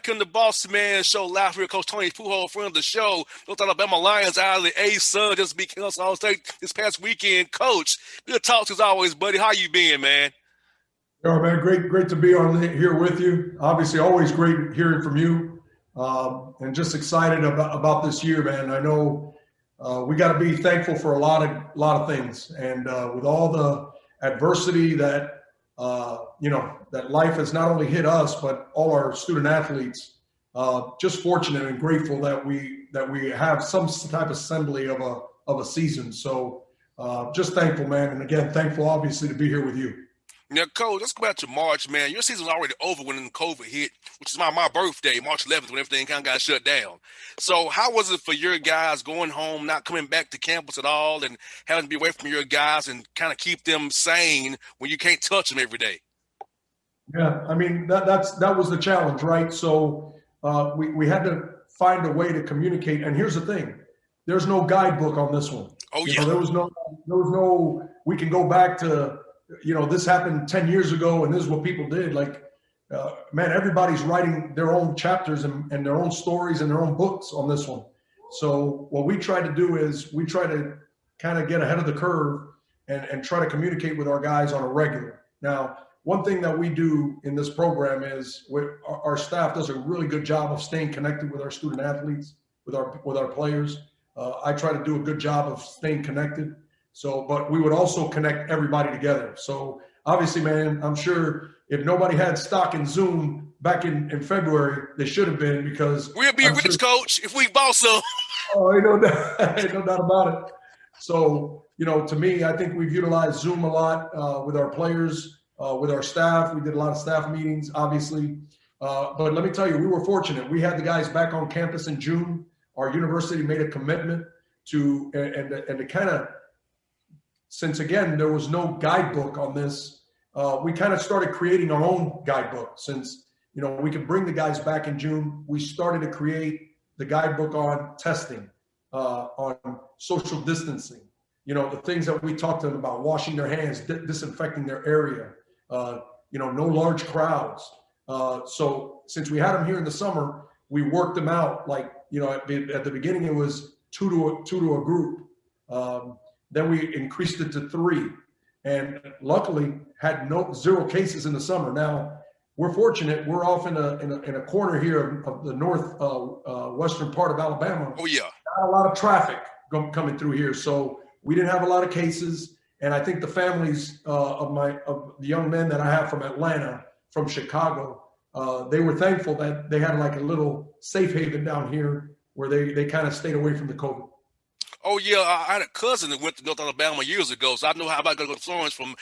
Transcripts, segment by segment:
welcome to Bossman Show live here. Coach Tony Pujol, friend of the show. North Alabama Lions out of the A-Sun just beat Kansas State this past weekend. Coach, good talks as always, buddy. How you been, man? All right, man. Great to be on here with you. Obviously, always great hearing from you, and just excited about this year, man. I know we got to be thankful for a lot of things, and with all the adversity that that life has not only hit us but all our student athletes. Just fortunate and grateful that we have some type of assembly of a season. So just thankful, man, and again thankful obviously to be here with you. Now, Coach, let's go back to March, man. Your season was already over when COVID hit, which is my birthday, March 11th, when everything kind of got shut down. So how was it for your guys going home, not coming back to campus at all, and having to be away from your guys and kind of keep them sane when you can't touch them every day? Yeah, I mean, that was the challenge, right? So we had to find a way to communicate. And here's the thing. There's no guidebook on this one. Oh, yeah. There was no we can go back to – this happened 10 years ago and this is what people did. Like, man, everybody's writing their own chapters and their own stories and their own books on this one. So what we try to do is we try to kind of get ahead of the curve and try to communicate with our guys on a regular. Now, one thing that we do in this program is our staff does a really good job of staying connected with our student athletes, with our players. I try to do a good job of staying connected. So, but we would also connect everybody together. So obviously, man, I'm sure if nobody had stock in Zoom back in February, they should have been, because we'll be rich, Coach, if we bought some. Oh, ain't no doubt about it. So, to me, I think we've utilized Zoom a lot with our players, with our staff. We did a lot of staff meetings, obviously. But let me tell you, we were fortunate. We had the guys back on campus in June. Our university made a commitment to kind of, since, again, there was no guidebook on this, we kind of started creating our own guidebook. Since, we could bring the guys back in June, we started to create the guidebook on testing, on social distancing, the things that we talked to them about, washing their hands, disinfecting their area, no large crowds. So since we had them here in the summer, we worked them out. Like, at the beginning, it was two to a group. Then we increased it to 3, and luckily had zero cases in the summer. Now we're fortunate; we're off in a corner here of the western part of Alabama. Oh yeah, not a lot of traffic coming through here, so we didn't have a lot of cases. And I think the families of the young men that I have from Atlanta, from Chicago, they were thankful that they had like a little safe haven down here where they kind of stayed away from the COVID. Oh, yeah, I had a cousin that went to North Alabama years ago, so I know how about going to go to Florence from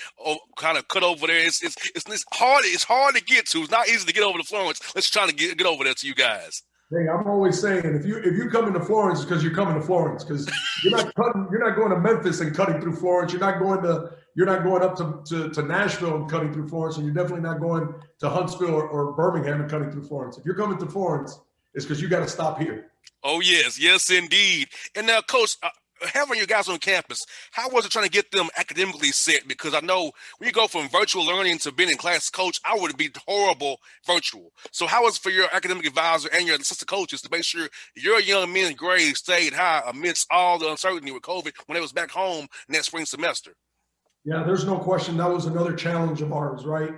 kind of cut over there. It's hard to get to. It's not easy to get over to Florence. Let's try to get over there to you guys. Hey, I'm always saying, if you come into Florence, it's because you're coming to Florence, because you're not going to Memphis and cutting through Florence. You're not going up to Nashville and cutting through Florence, and you're definitely not going to Huntsville or Birmingham and cutting through Florence. If you're coming to Florence, it's because you got to stop here. Oh, yes, indeed. And now, Coach, having your guys on campus, how was it trying to get them academically set? Because I know when you go from virtual learning to being in class, Coach, I would be horrible virtual. So how was it for your academic advisor and your assistant coaches to make sure your young men's grades stayed high amidst all the uncertainty with COVID when they was back home next spring semester? Yeah, there's no question that was another challenge of ours, right?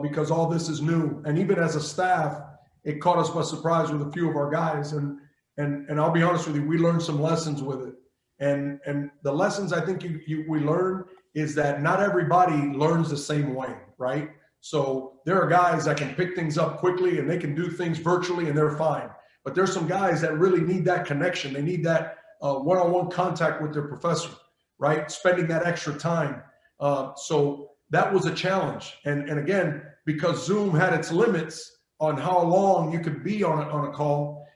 Because all this is new. And even as a staff, it caught us by surprise with a few of our guys. And I'll be honest with you, we learned some lessons with it. And the lessons I think we learn is that not everybody learns the same way, right? So there are guys that can pick things up quickly and they can do things virtually and they're fine. But there's some guys that really need that connection. They need that one-on-one contact with their professor, right? Spending that extra time. So that was a challenge. And again, because Zoom had its limits on how long you could be on a call,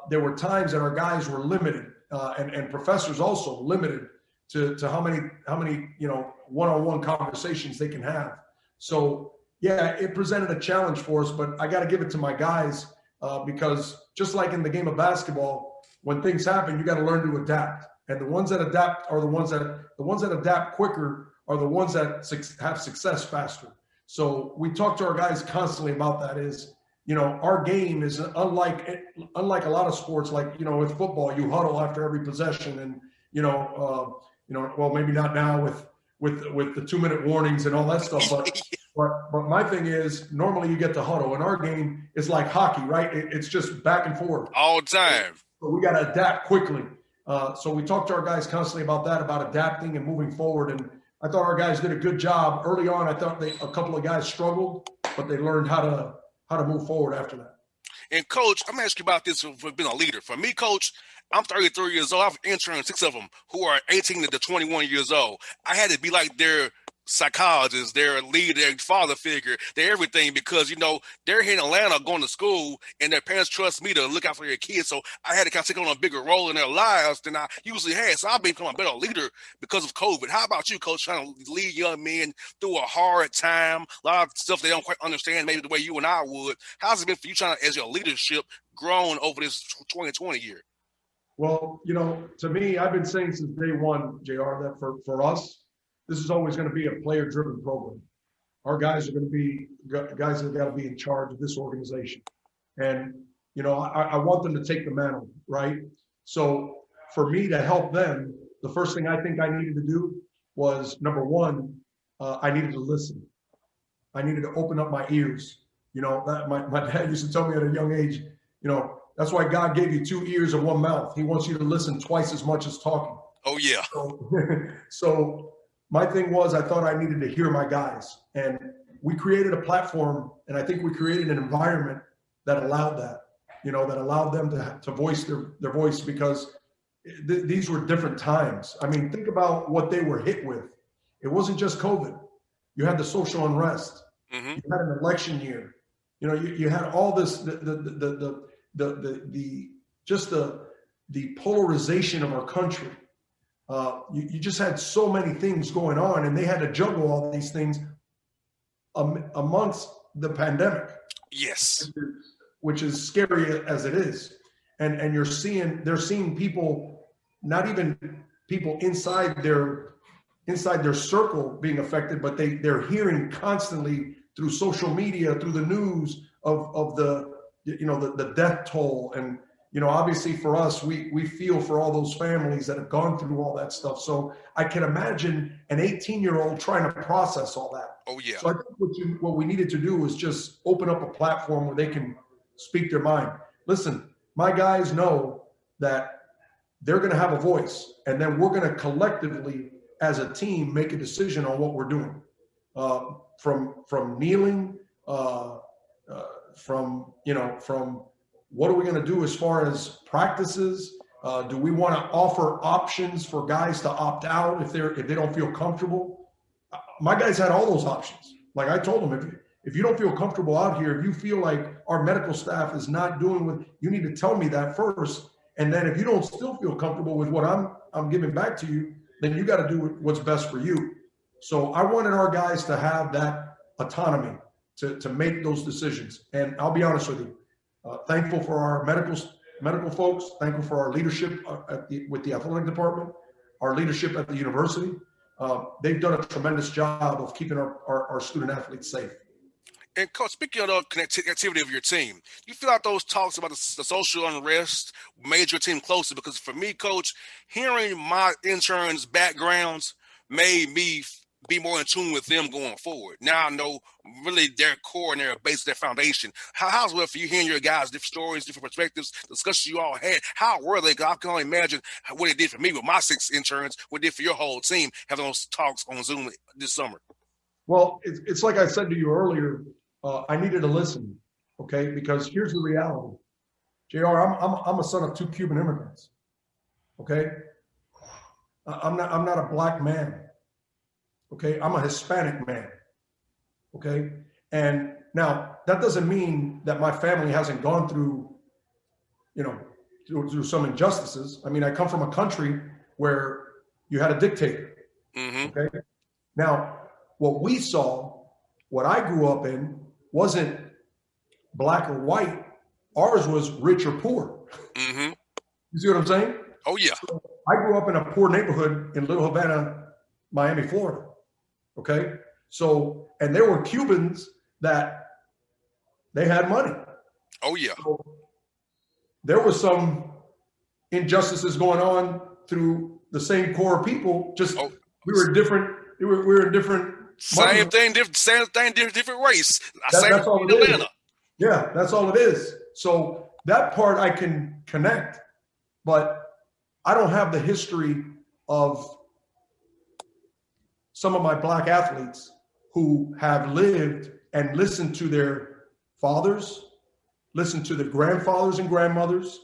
there were times that our guys were limited. And professors also limited to how many one-on-one conversations they can have. So yeah, it presented a challenge for us, but I got to give it to my guys because just like in the game of basketball, when things happen, you got to learn to adapt. And the ones that adapt are the ones that adapt quicker are the ones that have success faster. So we talk to our guys constantly about that. Is our game is unlike a lot of sports. Like, with football, you huddle after every possession, and well, maybe not now with the 2-minute warnings and all that stuff. But my thing is, normally you get the huddle. In our game, it's like hockey, right? It's just back and forth all the time. So we got to adapt quickly. So we talk to our guys constantly about that, about adapting and moving forward. And I thought our guys did a good job early on. I thought a couple of guys struggled, but they learned how to move forward after that. And Coach, I'm asking you about this for being a leader. For me, Coach, I'm 33 years old. I've interned 6 of them who are 18 to 21 years old. I had to be like their psychologist, their leader, their father figure, their everything, because they're here in Atlanta going to school and their parents trust me to look out for their kids. So I had to kind of take on a bigger role in their lives than I usually had. So I've become a better leader because of COVID. How about you, Coach, trying to lead young men through a hard time, a lot of stuff they don't quite understand maybe the way you and I would? How's it been for you trying to, as your leadership, grown over this 2020 year? Well, to me, I've been saying since day one, JR, that for us, this is always going to be a player-driven program. Our guys are going to be guys that got to be in charge of this organization. And, I want them to take the mantle, right? So for me to help them, the first thing I think I needed to do was, number one, I needed to listen. I needed to open up my ears. That my dad used to tell me at a young age, that's why God gave you 2 ears and 1 mouth. He wants you to listen twice as much as talking. Oh, yeah. So my thing was, I thought I needed to hear my guys. And we created a platform, and I think we created an environment that allowed that, that allowed them to voice their voice, because these were different times. I mean, think about what they were hit with. It wasn't just COVID. You had the social unrest. Mm-hmm. You had an election year. You had all this, the polarization of our country. You just had so many things going on, and they had to juggle all these things amongst the pandemic. Yes, which is scary as it is, and they're seeing people, not even people inside their circle being affected, but they're hearing constantly through social media, through the news of the death toll. And obviously for us, we feel for all those families that have gone through all that stuff. So I can imagine an 18-year-old trying to process all that. Oh, yeah. So I think what we needed to do was just open up a platform where they can speak their mind. Listen, my guys know that they're going to have a voice, and then we're going to collectively, as a team, make a decision on what we're doing. From kneeling, from what are we going to do as far as practices? Do we want to offer options for guys to opt out if they don't feel comfortable? My guys had all those options. Like I told them, if you don't feel comfortable out here, if you feel like our medical staff is not doing what you need to tell me that first. And then if you don't still feel comfortable with what I'm giving back to you, then you got to do what's best for you. So I wanted our guys to have that autonomy to make those decisions. And I'll be honest with you, thankful for our medical folks, thankful for our leadership with the athletic department, our leadership at the university. They've done a tremendous job of keeping our student athletes safe. And Coach, speaking of the connectivity of your team, you feel like those talks about the social unrest made your team closer? Because for me, Coach, hearing my interns' backgrounds made me be more in tune with them going forward. Now I know really their core and their base, their foundation. How's it for you hearing your guys' different stories, different perspectives, discussions you all had? How were they? I can only imagine what it did for me with my 6 interns, what it did for your whole team, having those talks on Zoom this summer. Well, it's like I said to you earlier, I needed to listen, okay? Because here's the reality. JR, I'm a son of 2 Cuban immigrants, okay? I'm not a black man. Okay, I'm a Hispanic man. Okay, and now that doesn't mean that my family hasn't gone through, through some injustices. I mean, I come from a country where you had a dictator. Mm-hmm. Okay, now what we saw, what I grew up in, wasn't black or white. Ours was rich or poor. Mm-hmm. You see what I'm saying? Oh yeah. So I grew up in a poor neighborhood in Little Havana, Miami, Florida. Okay. So, and there were Cubans that they had money. Oh, yeah. So there were some injustices going on through the same core of people. Just we were different. We were in different. Same thing, different race. That's all it Atlanta. is. Yeah, that's all it is. So that part I can connect, but I don't have the history of some of my black athletes who have lived and listened to their fathers, listened to their grandfathers and grandmothers,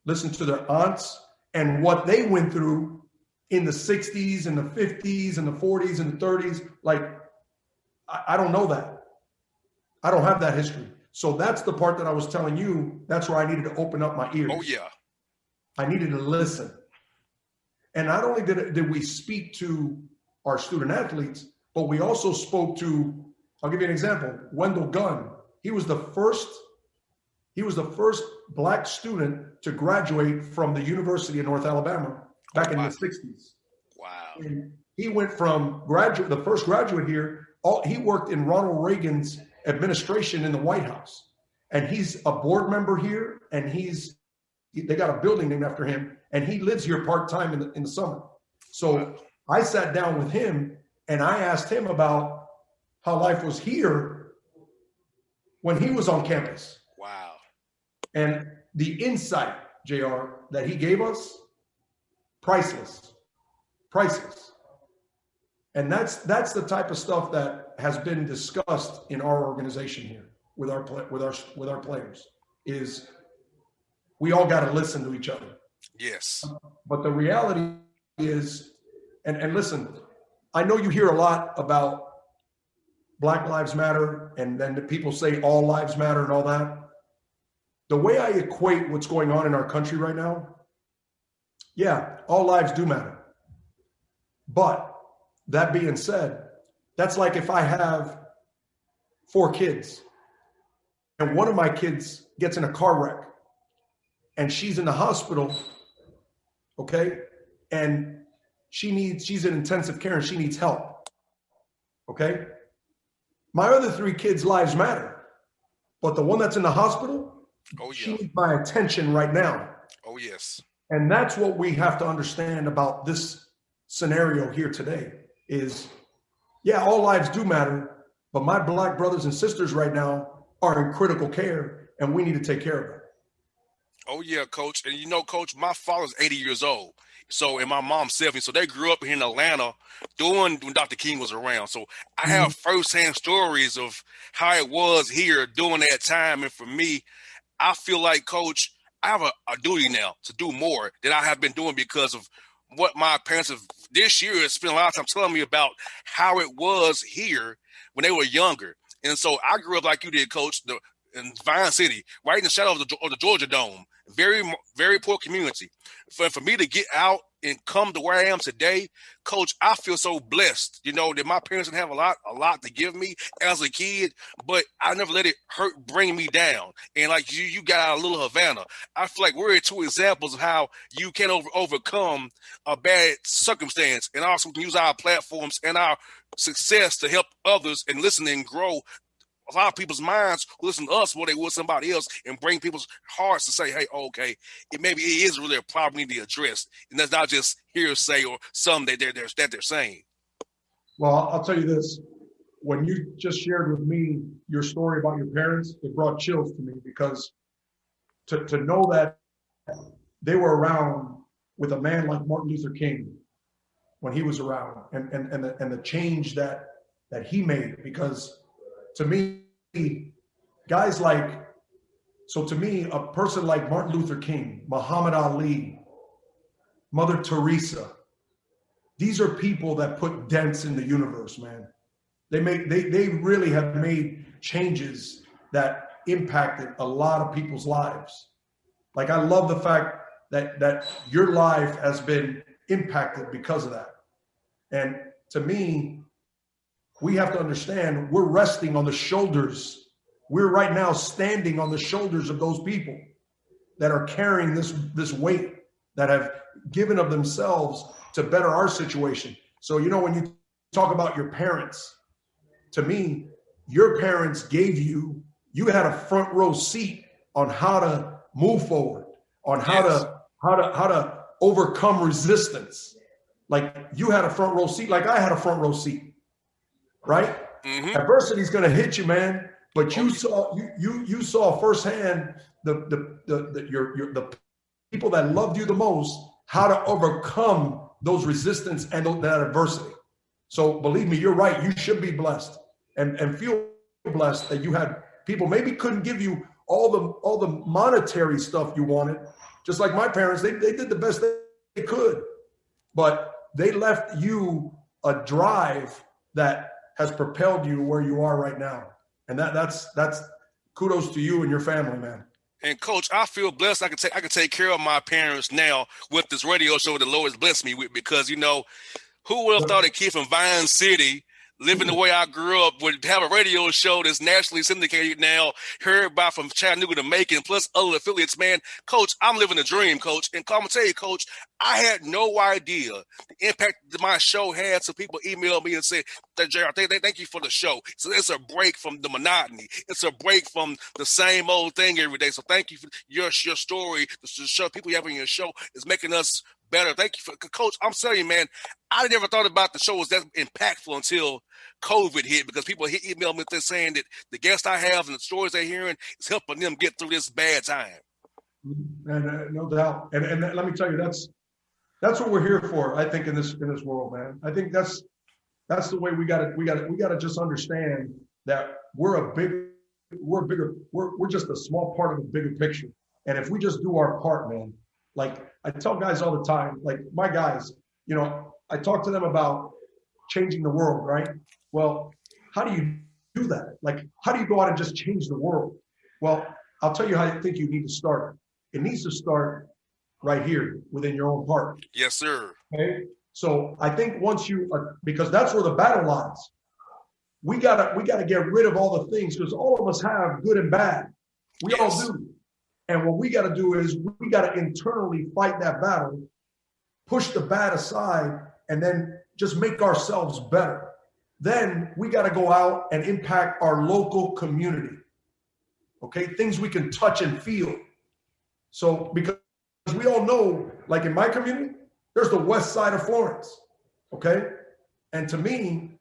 listened to their aunts, and what they went through in the 60s and the 50s and the 40s and the 30s. Like, I don't know that. I don't have that history. So that's the part that I was telling you. That's where I needed to open up my ears. Oh, yeah. I needed to listen. And not only did we speak to our student athletes, but we also spoke to, I'll give you an example, Wendell Gunn. He was the first black student to graduate from the University of North Alabama back in the 60s. Wow. And he went from the first graduate here, he worked in Ronald Reagan's administration in the White House. And he's a board member here, and they got a building named after him, and he lives here part-time in the summer. So I sat down with him and I asked him about how life was here when he was on campus. Wow. And the insight, JR, that he gave us, priceless. And that's the type of stuff that has been discussed in our organization here with our players, is we all got to listen to each other. Yes. But the reality is, and listen, I know you hear a lot about Black Lives Matter, and then the people say all lives matter and all that. The way I equate what's going on in our country right now, yeah, all lives do matter. But that being said, that's like if I have 4 kids and one of my kids gets in a car wreck and she's in the hospital, okay, and she's in intensive care and she needs help, okay? My other 3 kids' lives matter, but the one that's in the hospital, she needs my attention right now. Oh, yes. And that's what we have to understand about this scenario here today is, yeah, all lives do matter, but my black brothers and sisters right now are in critical care, and we need to take care of them. Oh, yeah, Coach. And you know, Coach, my father's 80 years old. So, and my mom's 70. So they grew up here in Atlanta when Dr. King was around. So I have firsthand stories of how it was here during that time. And for me, I feel like, Coach, I have a duty now to do more than I have been doing because of what my parents have this year has spent a lot of time telling me about how it was here when they were younger. And so I grew up like you did, Coach, in Vine City, right in the shadow of the Georgia Dome. Very, very poor community. For me to get out and come to where I am today, Coach, I feel so blessed, you know, that my parents didn't have a lot to give me as a kid, but I never let it bring me down. And like you got out of Little Havana. I feel like we're 2 examples of how you can overcome a bad circumstance, and also use our platforms and our success to help others and listen and grow a lot of people's minds who listen to us more than they would somebody else, and bring people's hearts to say, hey, okay, maybe it is really a problem we need to address. And that's not just hearsay or something that they're saying. Well, I'll tell you this. When you just shared with me your story about your parents, it brought chills to me, because to know that they were around with a man like Martin Luther King when he was around, and the change that he made, because to me, guys like, so to me, a person like Martin Luther King, Muhammad Ali, Mother Teresa, these are people that put dents in the universe, man. They really have made changes that impacted a lot of people's lives. Like, I love the fact that your life has been impacted because of that. And to me, we have to understand we're resting on the shoulders. We're right now standing on the shoulders of those people that are carrying this weight, that have given of themselves to better our situation. So, you know, when you talk about your parents, to me, your parents gave you you had a front row seat on how to move forward, on how to overcome resistance. Like you had a front row seat, like I had a front row seat, right? Mm-hmm. Adversity is going to hit you, man. But you saw firsthand the people that loved you the most, how to overcome those resistance and that adversity. So believe me, you're right. You should be blessed and feel blessed that you had people maybe couldn't give you all the monetary stuff you wanted. Just like my parents, they did the best they could, but they left you a drive that has propelled you where you are right now. And that's kudos to you and your family, man. And Coach, I feel blessed. I can take care of my parents now with this radio show the Lord has blessed me with, because who would have thought a kid from Vine City, living the way I grew up, would have a radio show that's nationally syndicated now, heard by from Chattanooga to Macon, plus other affiliates, man. Coach, I'm living a dream, Coach. And I'm going to tell you, Coach, I had no idea the impact that my show had. So people emailed me and said, JR, thank you for the show. So it's a break from the monotony. It's a break from the same old thing every day. So thank you for your story. The show people you have on your show is making us better. Thank you for Coach. I'm telling you, man, I never thought about the show was that impactful until COVID hit, because people email me saying that the guests I have and the stories they're hearing is helping them get through this bad time. And no doubt. And let me tell you, that's what we're here for. I think in this world, man. I think that's the way we got to just understand that we're just a small part of a bigger picture. And if we just do our part, man, like I tell guys all the time, like my guys, I talk to them about changing the world, right? Well, how do you do that? Like, how do you go out and just change the world? Well, I'll tell you how I think you need to start. It needs to start right here within your own heart. Yes, sir. Okay. So I think once because that's where the battle lies. We gotta get rid of all the things, because all of us have good and bad. We all do. And what we got to do is we got to internally fight that battle, push the bad aside, and then just make ourselves better. Then we got to go out and impact our local community. Okay, things we can touch and feel. So because we all know, like in my community, there's the west side of Florence. Okay, and to me,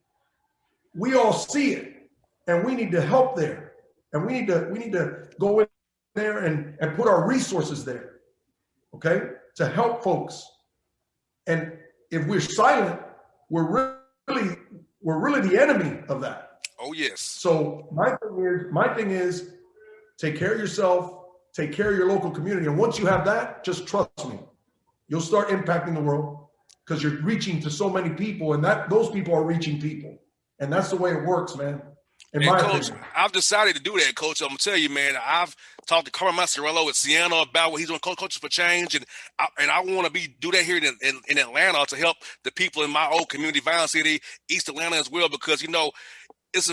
we all see it, and we need to help there, and we need to go in there and put our resources there, okay, to help folks. And if we're silent, we're really the enemy of that. Oh yes. So my thing is take care of yourself, take care of your local community, and once you have that, just trust me, you'll start impacting the world, because you're reaching to so many people, and those people are reaching people, and that's the way it works, man. And Coach, I've decided to do that, Coach. I'm gonna tell you, man. I've talked to Carmen Mazzarello at Siena about what he's doing, Coaches for Change, and I want to do that here in Atlanta to help the people in my old community, Vine City, East Atlanta as well, because it's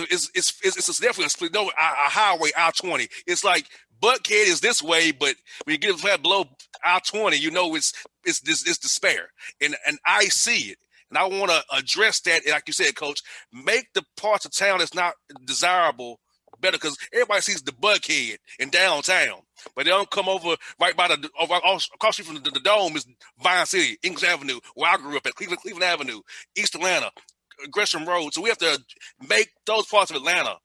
definitely a split. A highway, I-20. It's like Buckhead is this way, but when you get flat below I-20, it's despair, and I see it. And I want to address that, like you said, Coach, make the parts of town that's not desirable better, because everybody sees the Buckhead in downtown, but they don't come over right by across the street from the Dome is Vine City, English Avenue, where I grew up at, Cleveland Avenue, East Atlanta, Gresham Road. So we have to make those parts of Atlanta,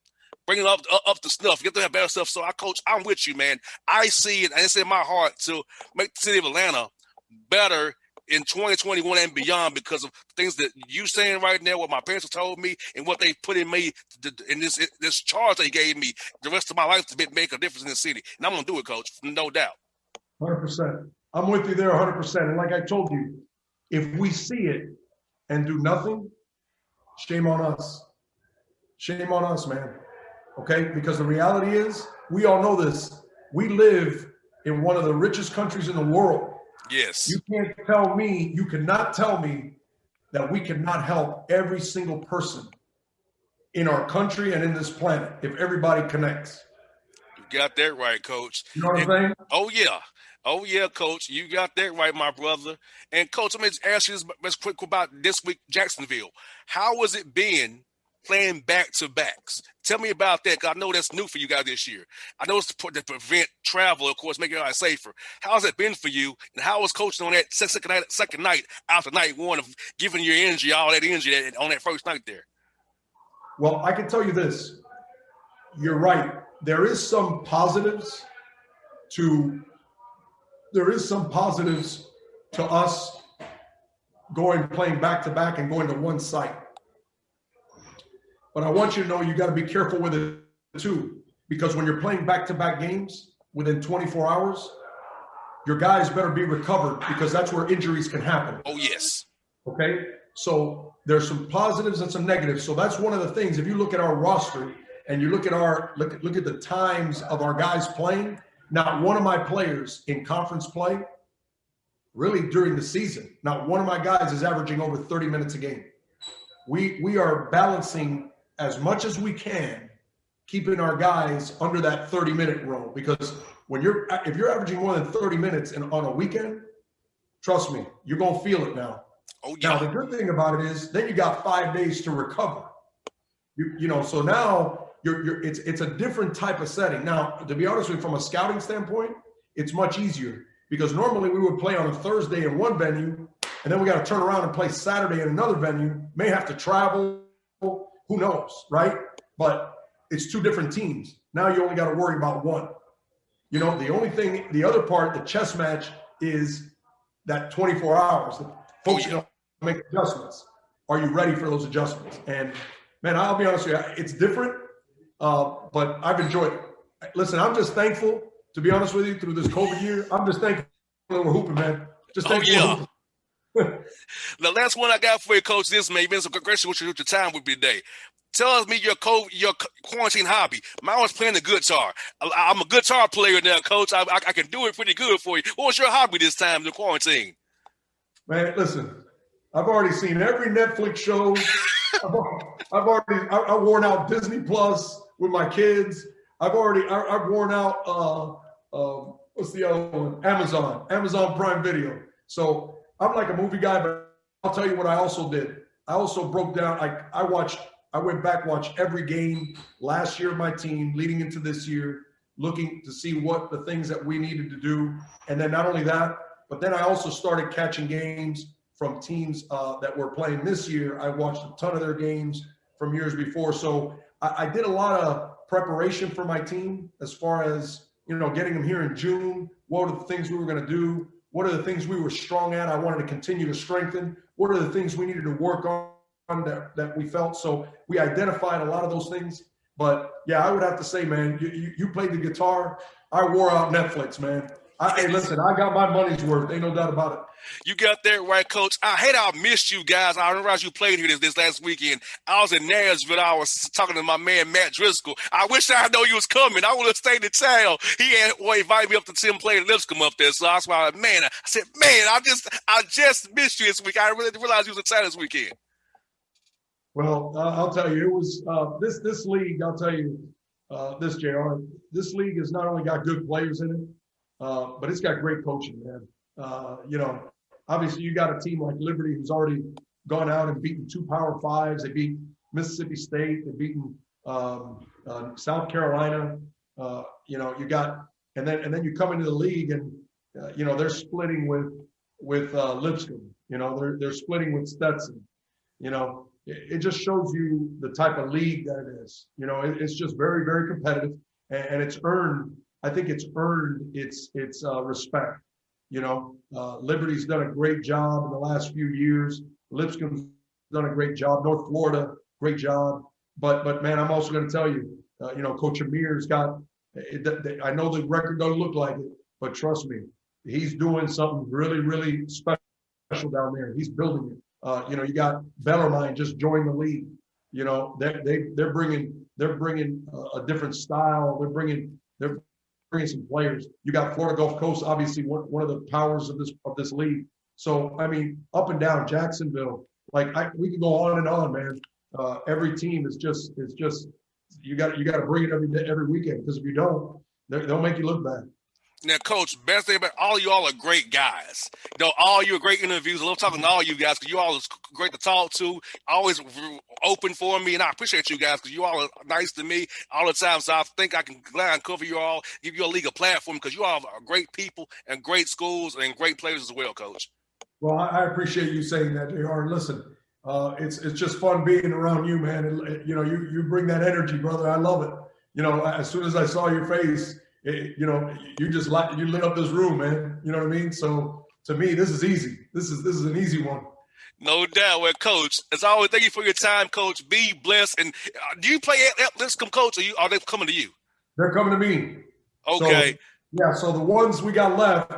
bring it up to snuff, get to have better stuff. So Coach, I'm with you, man. I see it, and it's in my heart to make the city of Atlanta better in 2021 and beyond, because of things that you saying right now, what my parents have told me, and what they put in me, in this charge they gave me the rest of my life to make a difference in the city. And I'm going to do it, Coach, no doubt. 100%. I'm with you there 100%. And like I told you, if we see it and do nothing, shame on us. Shame on us, man. Okay? Because the reality is, we all know this. We live in one of the richest countries in the world. Yes. You cannot tell me that we cannot help every single person in our country and in this planet if everybody connects. You got that right, Coach. You know what I'm saying? Oh yeah, Coach. You got that right, my brother. And Coach, let me ask you this quick about this week, Jacksonville. How was it being playing back-to-backs. Tell me about that, because I know that's new for you guys this year. I know it's to prevent travel, of course, make it life safer. How's it been for you, and how was coaching on that second night after night one of giving your energy, all that energy on that first night there? Well, I can tell you this. You're right. There is some positives to us playing back-to-back and going to one site. But I want you to know you got to be careful with it too, because when you're playing back-to-back games within 24 hours, your guys better be recovered, because that's where injuries can happen. Oh, yes. Okay? So there's some positives and some negatives. So that's one of the things. If you look at our roster and you look at look at the times of our guys playing, not one of my players in conference play, really during the season, not one of my guys is averaging over 30 minutes a game. We are balancing as much as we can, keeping our guys under that 30-minute rule, because if you're averaging more than 30 minutes on a weekend, trust me, you're going to feel it now. Oh, yeah. Now, the good thing about it is then you got 5 days to recover. So now it's a different type of setting. Now, to be honest with you, from a scouting standpoint, it's much easier, because normally we would play on a Thursday in one venue, and then we got to turn around and play Saturday in another venue, may have to travel, who knows, right? But it's two different teams. Now you only got to worry about one. The other part, the chess match, is that 24 hours. The folks make adjustments. Are you ready for those adjustments? And, man, I'll be honest with you, it's different, but I've enjoyed it. Listen, I'm just thankful, to be honest with you, through this COVID year. I'm just thankful that we're hooping, man. Just thankful. Oh, yeah. The last one I got for you, Coach, this may be some congratulations with your time with me today. Tell me your quarantine hobby. Mine was playing the guitar. I'm a guitar player now, Coach. I can do it pretty good for you. What was your hobby this time in the quarantine? Man, listen, I've already seen every Netflix show. I've worn out Disney Plus with my kids. I've worn out what's the other one? Amazon Prime Video. So I'm like a movie guy, but I'll tell you what I also did. I also broke down. I went back, watched every game last year of my team leading into this year, looking to see what the things that we needed to do. And then not only that, but then I also started catching games from teams that were playing this year. I watched a ton of their games from years before. So I did a lot of preparation for my team as far as, getting them here in June. What are the things we were going to do? What are the things we were strong at? I wanted to continue to strengthen. What are the things we needed to work on that we felt? So we identified a lot of those things. But yeah, I would have to say, man, you played the guitar. I wore out Netflix, man. Hey, listen, I got my money's worth. Ain't no doubt about it. You got that right, Coach. I hate I missed you guys. I realized you played here this last weekend. I was in Nashville. I was talking to my man, Matt Driscoll. I wish I had known you was coming. I would have stayed in town. He had invited me up to Tim play Lipscomb up there. So that's why I said, I just missed you this week. I really didn't realize you was in town this weekend. Well, I'll tell you, it was this league. I'll tell you this, JR. This league has not only got good players in it, but it's got great coaching, man. Obviously you got a team like Liberty who's already gone out and beaten 2 Power Fives. They beat Mississippi State. They've beaten South Carolina. You got, and then you come into the league and they're splitting with Lipscomb. They're splitting with Stetson. It just shows you the type of league that it is. It's just very, very competitive, and it's earned. I think it's earned its respect. Liberty's done a great job in the last few years. Lipscomb's done a great job. North Florida, great job. But man, I'm also going to tell you, Coach Amir's got. I know the record doesn't look like it, but trust me, he's doing something really, really special down there. He's building it. You got Bellarmine just joined the league. They're bringing a different style. They're bringing some players. You got Florida Gulf Coast, obviously one of the powers of this league. So I mean, up and down Jacksonville, we can go on and on, man. Every team is just you got to bring it every weekend, because if you don't, they'll make you look bad. Now, Coach, best thing about all you all are great guys. You know, all you are great interviews. I love talking to all you guys because you all is great to talk to. Always open for me, and I appreciate you guys because you all are nice to me all the time. So I think I can glad I cover you all, give you a league a platform because you all are great people and great schools and great players as well, Coach. Well, I appreciate you saying that, JR. Listen, it's just fun being around you, man. And, you know, you bring that energy, brother. I love it. You know, as soon as I saw your face, you know, you lit up this room, man. You know what I mean? So to me, this is easy. This is an easy one. No doubt. Well, Coach, as always, thank you for your time, Coach. Be blessed. And do you play at Lipscomb, Coach, or are they coming to you? They're coming to me. Okay. So the ones we got left,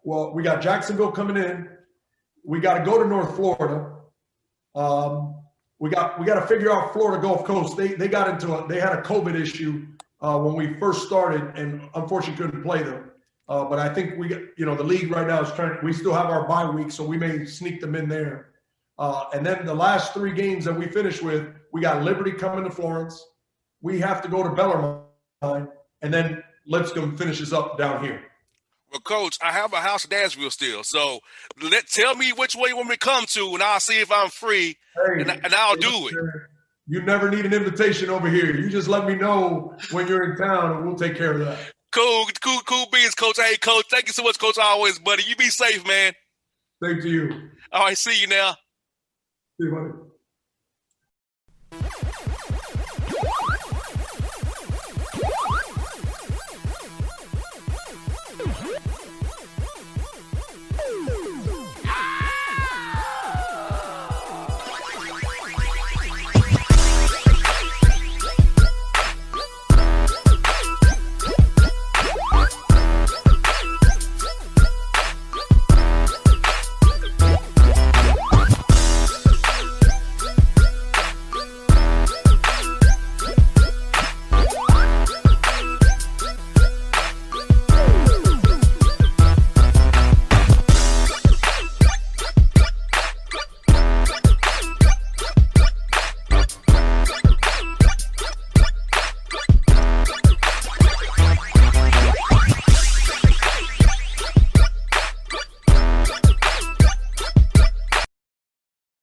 well, we got Jacksonville coming in. We got to go to North Florida. We got to figure out Florida Gulf Coast. They had a COVID issue when we first started, and unfortunately couldn't play them. But I think the league right now is we still have our bye week, so we may sneak them in there. And then the last 3 games that we finish with, we got Liberty coming to Florence. We have to go to Bellarmine, and then Lipscomb finishes up down here. Well, Coach, I have a house in Nashville still, so tell me which way you want me to come to, and I'll see if I'm free, and I'll do it. You never need an invitation over here. You just let me know when you're in town, and we'll take care of that. Cool beans, Coach. Hey, Coach, thank you so much, Coach, always, buddy. You be safe, man. Same to you. All right, see you now. See you, buddy.